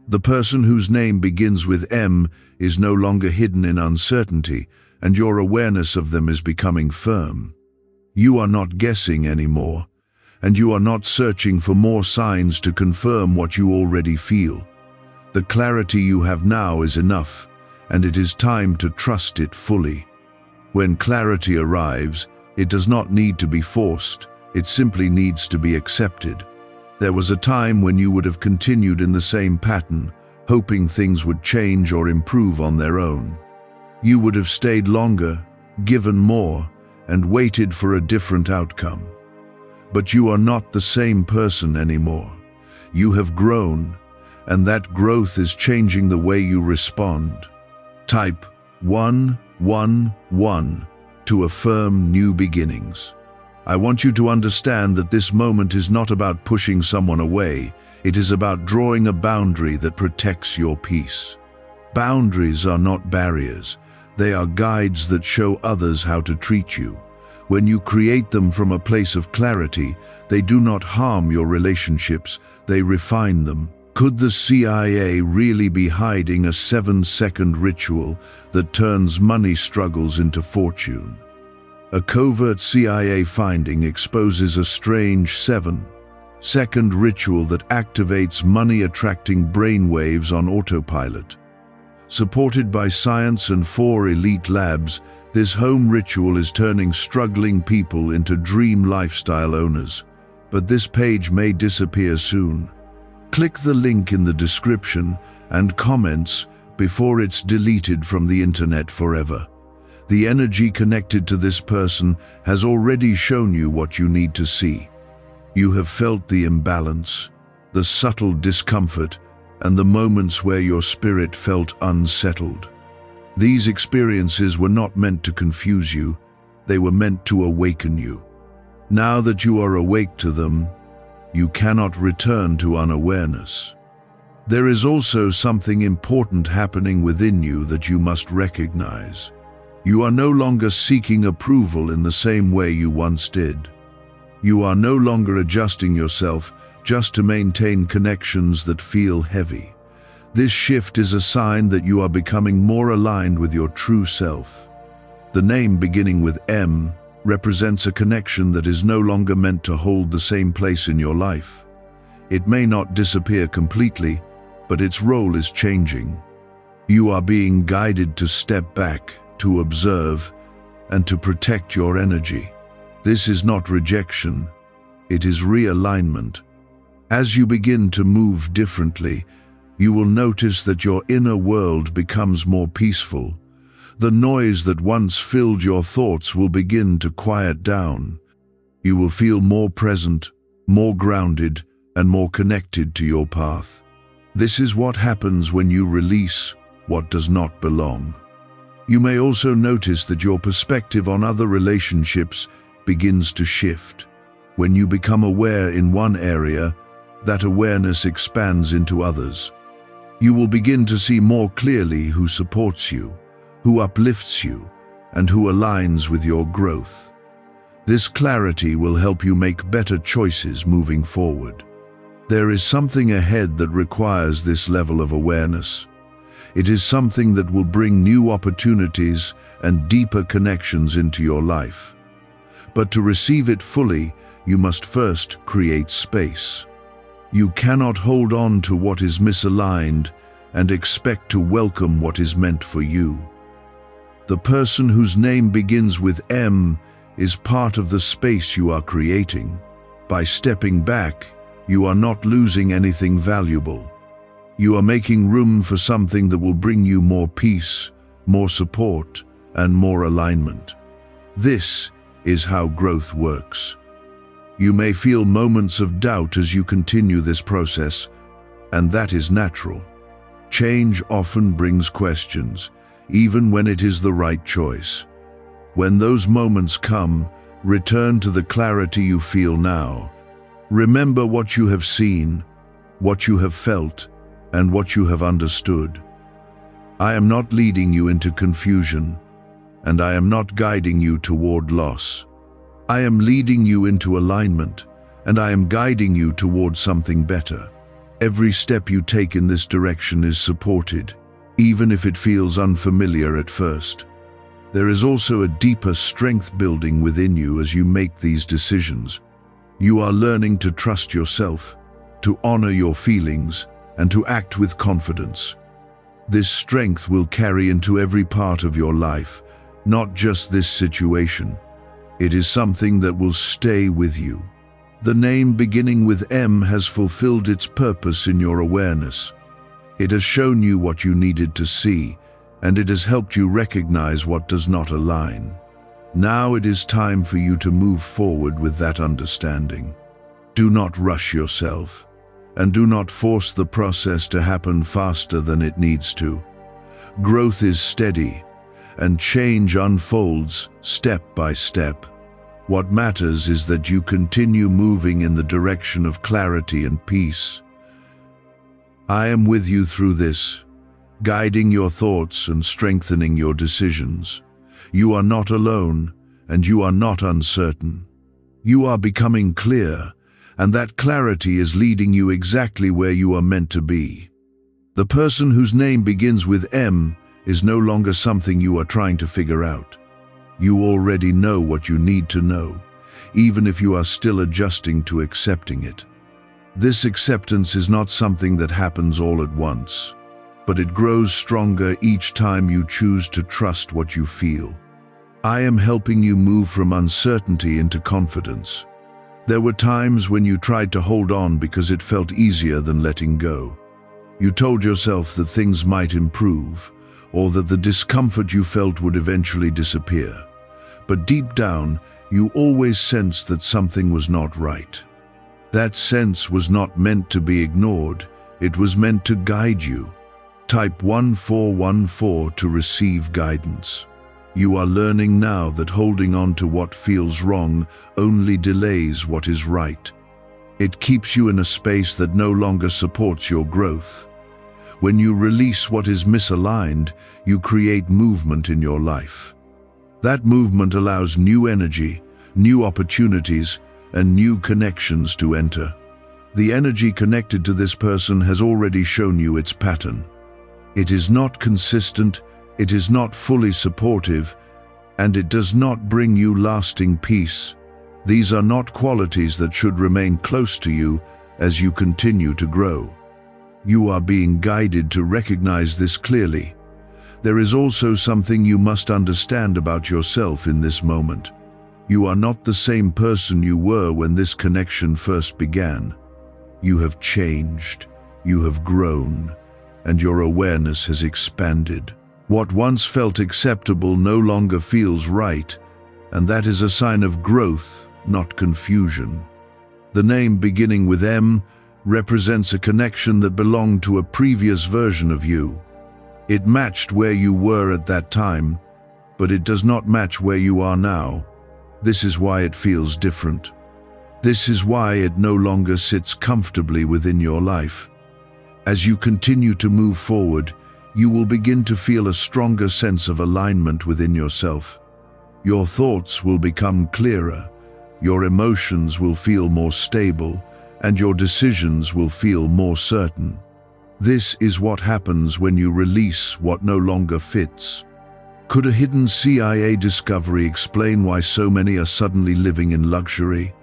The person whose name begins with M is no longer hidden in uncertainty, and your awareness of them is becoming firm. You are not guessing anymore, and you are not searching for more signs to confirm what you already feel. The clarity you have now is enough, and it is time to trust it fully. When clarity arrives, it does not need to be forced, it simply needs to be accepted. There was a time when you would have continued in the same pattern, hoping things would change or improve on their own. You would have stayed longer, given more, and waited for a different outcome. But you are not the same person anymore. You have grown, and that growth is changing the way you respond. Type 111 to affirm new beginnings. I want you to understand that this moment is not about pushing someone away. It is about drawing a boundary that protects your peace. Boundaries are not barriers. They are guides that show others how to treat you. When you create them from a place of clarity, they do not harm your relationships, they refine them. Could the CIA really be hiding a 7-second ritual that turns money struggles into fortune? A covert CIA finding exposes a strange 7-second ritual that activates money-attracting brainwaves on autopilot. Supported by science and 4 elite labs, this home ritual is turning struggling people into dream lifestyle owners. But this page may disappear soon. Click the link in the description and comments before it's deleted from the internet forever. The energy connected to this person has already shown you what you need to see. You have felt the imbalance, the subtle discomfort, and the moments where your spirit felt unsettled. These experiences were not meant to confuse you, they were meant to awaken you. Now that you are awake to them, you cannot return to unawareness. There is also something important happening within you that you must recognize. You are no longer seeking approval in the same way you once did. You are no longer adjusting yourself just to maintain connections that feel heavy. This shift is a sign that you are becoming more aligned with your true self. The name beginning with M represents a connection that is no longer meant to hold the same place in your life. It may not disappear completely, but its role is changing. You are being guided to step back, to observe, and to protect your energy. This is not rejection, it is realignment. As you begin to move differently, you will notice that your inner world becomes more peaceful. The noise that once filled your thoughts will begin to quiet down. You will feel more present, more grounded, and more connected to your path. This is what happens when you release what does not belong. You may also notice that your perspective on other relationships begins to shift. When you become aware in one area, that awareness expands into others. You will begin to see more clearly who supports you, who uplifts you, and who aligns with your growth. This clarity will help you make better choices moving forward. There is something ahead that requires this level of awareness. It is something that will bring new opportunities and deeper connections into your life. But to receive it fully, you must first create space. You cannot hold on to what is misaligned and expect to welcome what is meant for you. The person whose name begins with M is part of the space you are creating. By stepping back, you are not losing anything valuable. You are making room for something that will bring you more peace, more support, and more alignment. This is how growth works. You may feel moments of doubt as you continue this process, and that is natural. Change often brings questions, even when it is the right choice. When those moments come, return to the clarity you feel now. Remember what you have seen, what you have felt, and what you have understood. I am not leading you into confusion, and I am not guiding you toward loss. I am leading you into alignment, and I am guiding you toward something better. Every step you take in this direction is supported, even if it feels unfamiliar at first. There is also a deeper strength building within you as you make these decisions. You are learning to trust yourself, to honor your feelings, and to act with confidence. This strength will carry into every part of your life, not just this situation. It is something that will stay with you. The name beginning with M has fulfilled its purpose in your awareness. It has shown you what you needed to see, and it has helped you recognize what does not align. Now it is time for you to move forward with that understanding. Do not rush yourself, and do not force the process to happen faster than it needs to. Growth is steady, and change unfolds step by step. What matters is that you continue moving in the direction of clarity and peace. I am with you through this, guiding your thoughts and strengthening your decisions. You are not alone, and you are not uncertain. You are becoming clear, and that clarity is leading you exactly where you are meant to be. The person whose name begins with M is no longer something you are trying to figure out. You already know what you need to know, even if you are still adjusting to accepting it. This acceptance is not something that happens all at once, but it grows stronger each time you choose to trust what you feel. I am helping you move from uncertainty into confidence. There were times when you tried to hold on because it felt easier than letting go. You told yourself that things might improve, or that the discomfort you felt would eventually disappear. But deep down, you always sensed that something was not right. That sense was not meant to be ignored, it was meant to guide you. Type 1414 to receive guidance. You are learning now that holding on to what feels wrong only delays what is right. It keeps you in a space that no longer supports your growth. When you release what is misaligned, you create movement in your life. That movement allows new energy, new opportunities, and new connections to enter. The energy connected to this person has already shown you its pattern. It is not consistent, it is not fully supportive, and it does not bring you lasting peace. These are not qualities that should remain close to you as you continue to grow. You are being guided to recognize this clearly. There is also something you must understand about yourself in this moment. You are not the same person you were when this connection first began. You have changed, you have grown, and your awareness has expanded. What once felt acceptable no longer feels right, and that is a sign of growth, not confusion. The name beginning with M represents a connection that belonged to a previous version of you. It matched where you were at that time, but it does not match where you are now. This is why it feels different. This is why it no longer sits comfortably within your life. As you continue to move forward, you will begin to feel a stronger sense of alignment within yourself. Your thoughts will become clearer, your emotions will feel more stable, and your decisions will feel more certain. This is what happens when you release what no longer fits. Could a hidden CIA discovery explain why so many are suddenly living in luxury?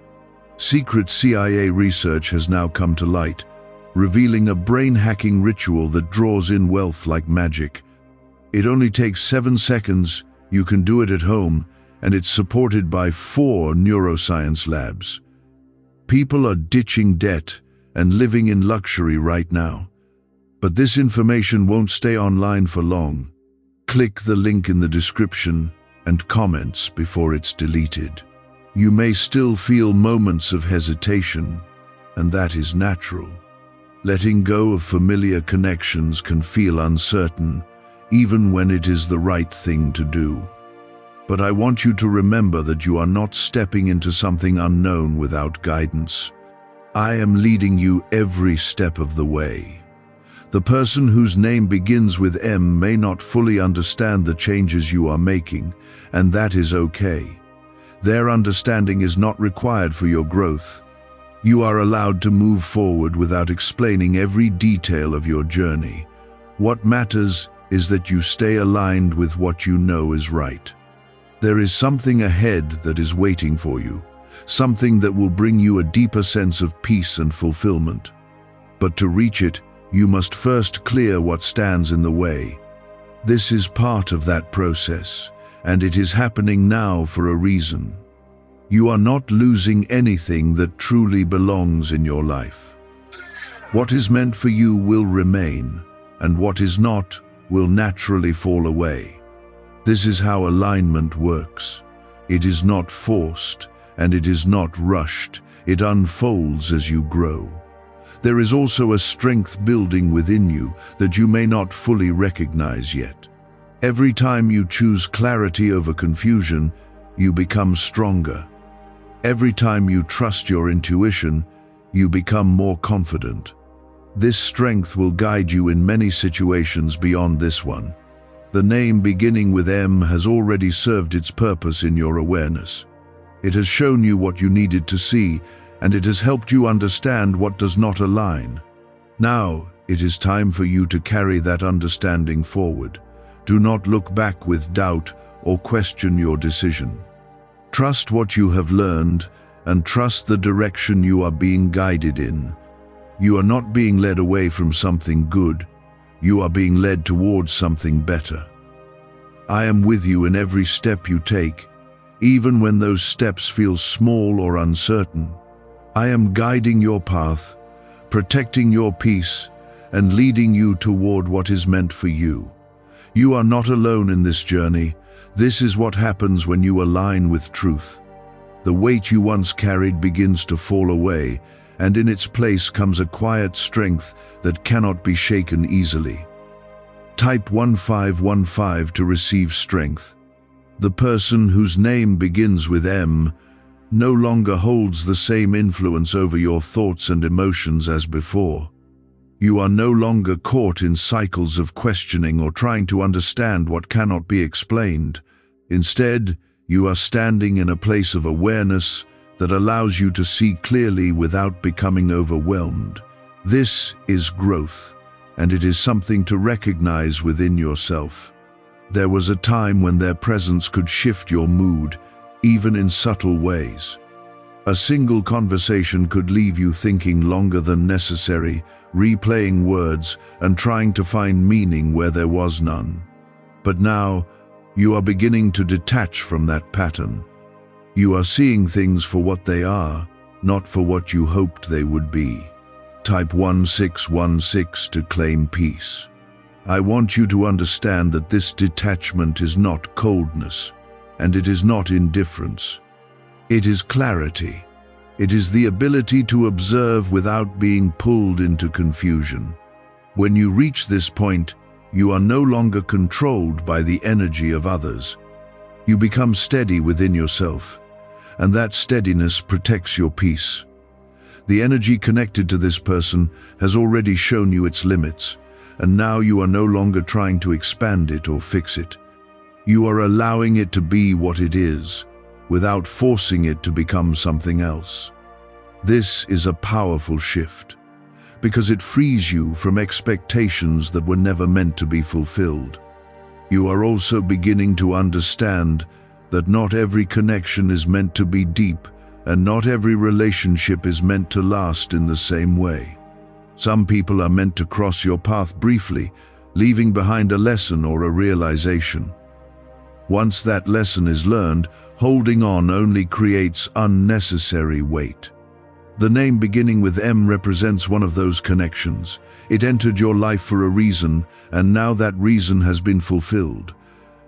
Secret CIA research has now come to light, revealing a brain-hacking ritual that draws in wealth like magic. It only takes 7 seconds, you can do it at home, and it's supported by 4 neuroscience labs. People are ditching debt and living in luxury right now. But this information won't stay online for long. Click the link in the description and comments before it's deleted. You may still feel moments of hesitation, and that is natural. Letting go of familiar connections can feel uncertain, even when it is the right thing to do. But I want you to remember that you are not stepping into something unknown without guidance. I am leading you every step of the way. The person whose name begins with M may not fully understand the changes you are making, and that is okay. Their understanding is not required for your growth. You are allowed to move forward without explaining every detail of your journey. What matters is that you stay aligned with what you know is right. There is something ahead that is waiting for you, something that will bring you a deeper sense of peace and fulfillment. But to reach it, you must first clear what stands in the way. This is part of that process, and it is happening now for a reason. You are not losing anything that truly belongs in your life. What is meant for you will remain, and what is not will naturally fall away. This is how alignment works. It is not forced, and it is not rushed. It unfolds as you grow. There is also a strength building within you that you may not fully recognize yet. Every time you choose clarity over confusion, you become stronger. Every time you trust your intuition, you become more confident. This strength will guide you in many situations beyond this one. The name beginning with M has already served its purpose in your awareness. It has shown you what you needed to see, and it has helped you understand what does not align. Now, it is time for you to carry that understanding forward. Do not look back with doubt or question your decision. Trust what you have learned and trust the direction you are being guided in. You are not being led away from something good. You are being led towards something better. I am with you in every step you take, even when those steps feel small or uncertain. I am guiding your path, protecting your peace, and leading you toward what is meant for you. You are not alone in this journey. This is what happens when you align with truth. The weight you once carried begins to fall away, and in its place comes a quiet strength that cannot be shaken easily. Type 1515 to receive strength. The person whose name begins with M no longer holds the same influence over your thoughts and emotions as before. You are no longer caught in cycles of questioning or trying to understand what cannot be explained. Instead, you are standing in a place of awareness that allows you to see clearly without becoming overwhelmed. This is growth, and it is something to recognize within yourself. There was a time when their presence could shift your mood, even in subtle ways. A single conversation could leave you thinking longer than necessary, replaying words and trying to find meaning where there was none. But now, you are beginning to detach from that pattern. You are seeing things for what they are, not for what you hoped they would be. Type 1616 to claim peace. I want you to understand that this detachment is not coldness, and it is not indifference. It is clarity. It is the ability to observe without being pulled into confusion. When you reach this point, you are no longer controlled by the energy of others. You become steady within yourself, and that steadiness protects your peace. The energy connected to this person has already shown you its limits, and now you are no longer trying to expand it or fix it. You are allowing it to be what it is, without forcing it to become something else. This is a powerful shift, because it frees you from expectations that were never meant to be fulfilled. You are also beginning to understand that not every connection is meant to be deep, and not every relationship is meant to last in the same way. Some people are meant to cross your path briefly, leaving behind a lesson or a realization. Once that lesson is learned, holding on only creates unnecessary weight. The name beginning with M represents one of those connections. It entered your life for a reason, and now that reason has been fulfilled.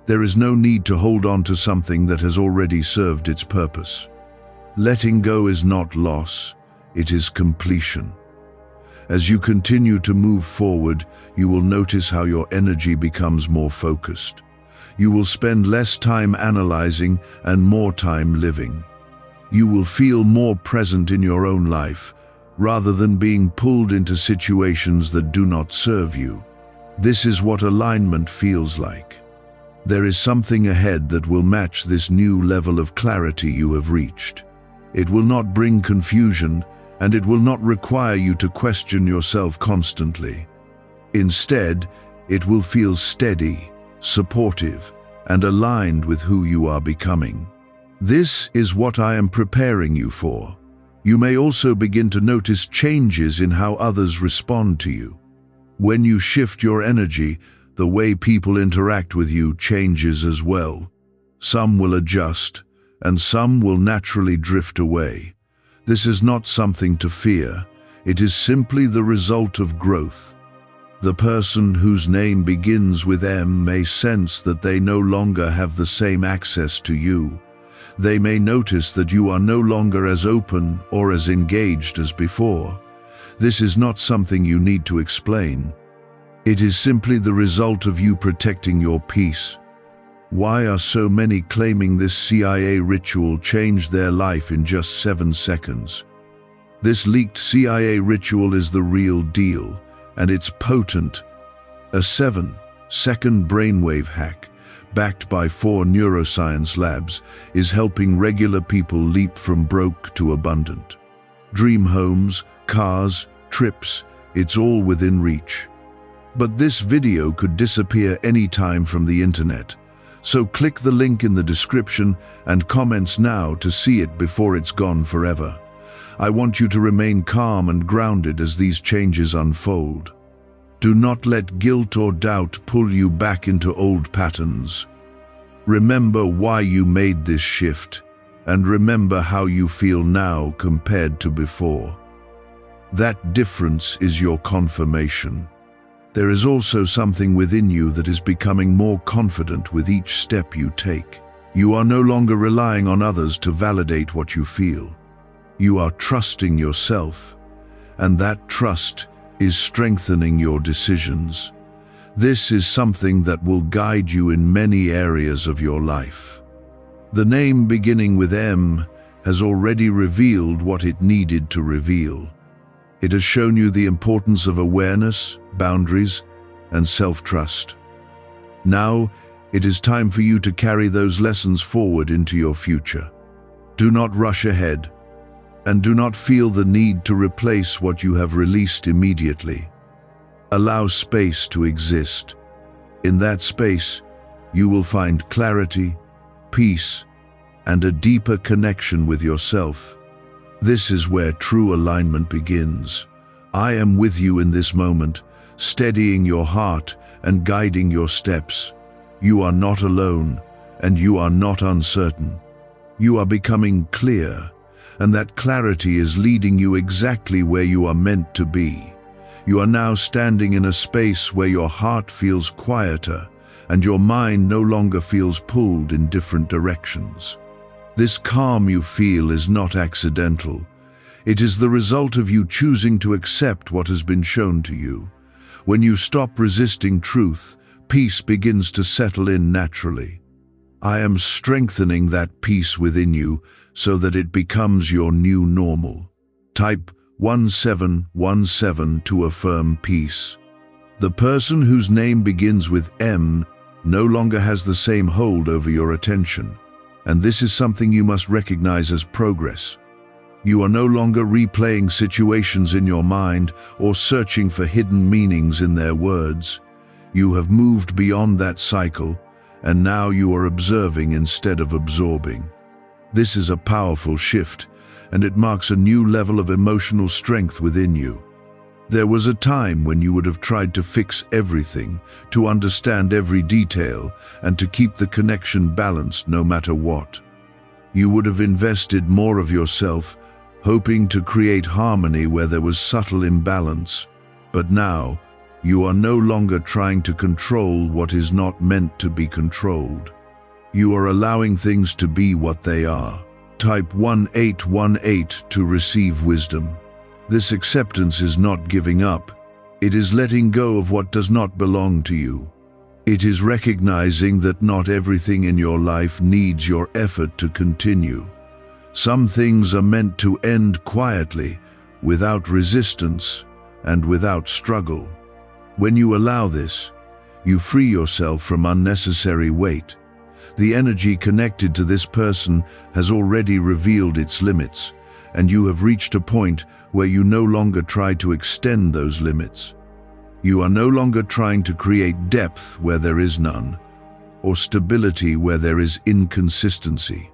There is no need to hold on to something that has already served its purpose. Letting go is not loss, it is completion. As you continue to move forward, you will notice how your energy becomes more focused. You will spend less time analyzing and more time living. You will feel more present in your own life, rather than being pulled into situations that do not serve you. This is what alignment feels like. There is something ahead that will match this new level of clarity you have reached. It will not bring confusion, and it will not require you to question yourself constantly. Instead, it will feel steady, supportive, and aligned with who you are becoming. This is what I am preparing you for. You may also begin to notice changes in how others respond to you. When you shift your energy, the way people interact with you changes as well. Some will adjust, and some will naturally drift away. This is not something to fear. It is simply the result of growth. The person whose name begins with M may sense that they no longer have the same access to you. They may notice that you are no longer as open or as engaged as before. This is not something you need to explain. It is simply the result of you protecting your peace. Why are so many claiming this CIA ritual changed their life in just 7 seconds? This leaked CIA ritual is the real deal, and it's potent. A 7-second brainwave hack, backed by 4 neuroscience labs, is helping regular people leap from broke to abundant. Dream homes, cars, trips, it's all within reach. But this video could disappear anytime from the internet. So click the link in the description and comments now to see it before it's gone forever. I want you to remain calm and grounded as these changes unfold. Do not let guilt or doubt pull you back into old patterns. Remember why you made this shift, and remember how you feel now compared to before. That difference is your confirmation. There is also something within you that is becoming more confident with each step you take. You are no longer relying on others to validate what you feel. You are trusting yourself, and that trust is strengthening your decisions. This is something that will guide you in many areas of your life. The name beginning with M has already revealed what it needed to reveal. It has shown you the importance of awareness, boundaries, and self-trust. Now, It is time for you to carry those lessons forward into your future. Do not rush ahead, and do not feel the need to replace what you have released immediately. Allow space to exist. In that space, you will find clarity, peace, and a deeper connection with yourself. This is where true alignment begins. I am with you in this moment, steadying your heart and guiding your steps. You are not alone, and you are not uncertain. You are becoming clear, and that clarity is leading you exactly where you are meant to be. You are now standing in a space where your heart feels quieter, and your mind no longer feels pulled in different directions. This calm you feel is not accidental. It is the result of you choosing to accept what has been shown to you. When you stop resisting truth, peace begins to settle in naturally. I am strengthening that peace within you so that it becomes your new normal. Type 1717 to affirm peace. The person whose name begins with M no longer has the same hold over your attention, and this is something you must recognize as progress. You are no longer replaying situations in your mind or searching for hidden meanings in their words. You have moved beyond that cycle, and now you are observing instead of absorbing. This is a powerful shift, and it marks a new level of emotional strength within you. There was a time when you would have tried to fix everything, to understand every detail, and to keep the connection balanced no matter what. You would have invested more of yourself, hoping to create harmony where there was subtle imbalance. But now, you are no longer trying to control what is not meant to be controlled. You are allowing things to be what they are. Type 1818 to receive wisdom. This acceptance is not giving up. It is letting go of what does not belong to you. It is recognizing that not everything in your life needs your effort to continue. Some things are meant to end quietly, without resistance and without struggle. When you allow this, you free yourself from unnecessary weight. The energy connected to this person has already revealed its limits, and you have reached a point where you no longer try to extend those limits. You are no longer trying to create depth where there is none, or stability where there is inconsistency.